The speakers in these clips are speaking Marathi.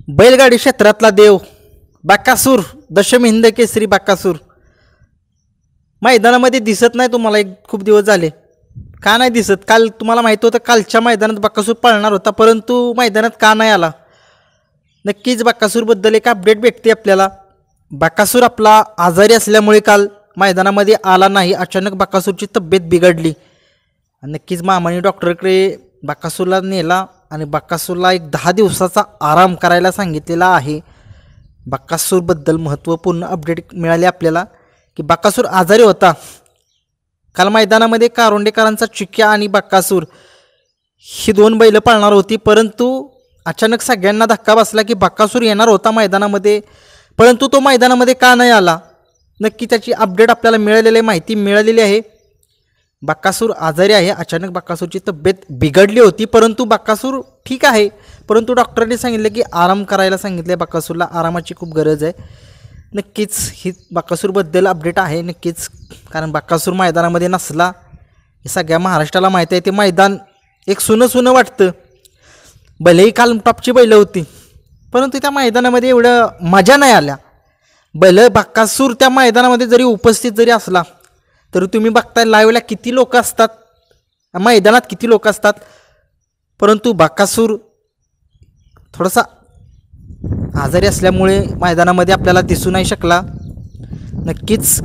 बैलगाडी क्षेत्रातला देव बकासूर, दशम हिंद केसरी बकासूर मैदानामध्ये दिसत नाही तुम्हाला. एक खूप दिवस झाले का नाही दिसत? काल तुम्हाला माहिती होतं कालच्या मैदानात बकासूर पळणार होता, परंतु मैदानात का नाही आला? नक्कीच बकासूरबद्दल एक अपडेट भेटते आपल्याला. बकासूर आपला आजारी असल्यामुळे काल मैदानामध्ये आला नाही. अचानक बकासूरची तब्येत बिघडली आणि नक्कीच मामाने डॉक्टरकडे बकासूरला नेला आणि बकासूरला एक 10 दिवसाचा आराम करायला सांगितलेला आहे. बकासूरबद्दल महत्त्वपूर्ण अपडेट मिळाले आपल्याला की बकासूर आजारी होता. काल मैदानामध्ये कारोंडेकरांचा चिक्या आणि बकासूर ही 2 बैल पळणार होती, परंतु अचानक सगळ्यांना धक्का बसला की बकासूर येणार होता मैदानामध्ये, परंतु तो मैदानामध्ये का नाही आला? नक्की त्याची अपडेट आपल्याला मिळालेली माहिती मिळालेली आहे. बकासूर आजारी आहे. अचानक बकासूरची तब्येत बिघडली होती, परंतु बकासूर ठीक आहे. परंतु डॉक्टरांनी सांगितलं की आराम करायला सांगितलं. बकासूरला आरामाची खूप गरज आहे. नक्कीच ही बकासूरबद्दल अपडेट आहे नक्कीच, कारण बकासूर मैदानामध्ये नसला हे सगळ्या महाराष्ट्राला माहीत आहे. ते मैदान एक सुनं वाटतं. भलेही काल टॉपची बैलं होती, परंतु त्या मैदानामध्ये एवढं मजा नाही आल्या. बकासूर त्या मैदानामध्ये जरी उपस्थित जरी असला तर तुम्ही बघताय लाईव्हला किती लोक असतात, मैदानात किती लोक असतात, परंतु बकासूर थोडासा आजारी असल्यामुळे मैदानामध्ये आपल्याला दिसू नाही शकला. नक्कीच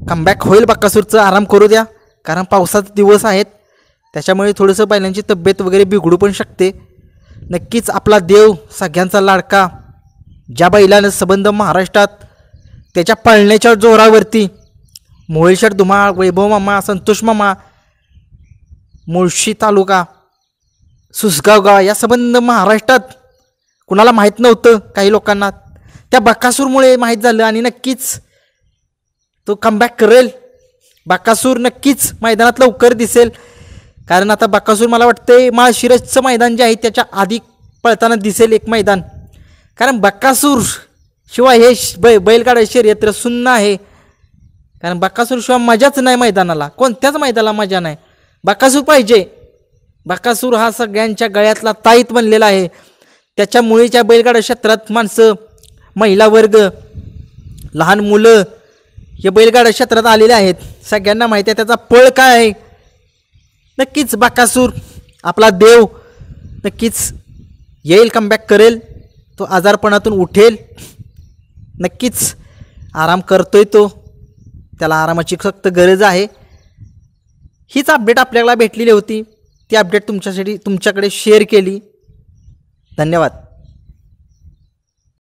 कमबॅक होईल बकासूरचं. आराम करू द्या, कारण पावसाचे दिवस आहेत, त्याच्यामुळे थोडंसं बैलांची तब्येत वगैरे बिघडू पण शकते. नक्कीच आपला देव, सगळ्यांचा लाडका, ज्या बैलानं संबंध महाराष्ट्रात त्याच्या पळण्याच्या जोरावरती मोहोळशेठ धुमाळ, वैभव मामा, संतोष मामा, मुळशी तालुका, सुसगाव गाव या संबंध महाराष्ट्रात कुणाला माहीत नव्हतं. काही लोकांना त्या बकासूरमुळे माहीत झालं आणि नक्कीच तो कमबॅक करेल. बकासूर नक्कीच मैदानात लवकर दिसेल, कारण आता बकासूर मला वाटते माळशिरसचं मैदान जे आहे त्याच्या आधी पळताना दिसेल एक मैदान, कारण बकासूर शिवाय हे बैलगाडा शर्यत सुन्न आहे. कारण बकासूर शिवाय मजाच नाही मैदानाला, कोणत्याच मैदानाला मजा नाही. बकासूर पाहिजे. बकासूर हा सगळ्यांच्या गळ्यातला ताईत बनलेला आहे. त्याच्यामुळेच्या बैलगाडा क्षेत्रात माणसं, महिला वर्ग, लहान मुलं हे बैलगाडा क्षेत्रात आलेले आहेत. सगळ्यांना माहिती आहे त्याचा पळ काय आहे. नक्कीच बकासूर आपला देव नक्कीच येईल, कमबॅक करेल, तो आजारपणातून उठेल. नक्कीच आराम करतोय तो, त्याला आरामाची सक्त गरज आहे. हीच अपडेट आपल्याला भेटलेली होती, ती अपडेट तुमच्याकडे शेअर केली. धन्यवाद.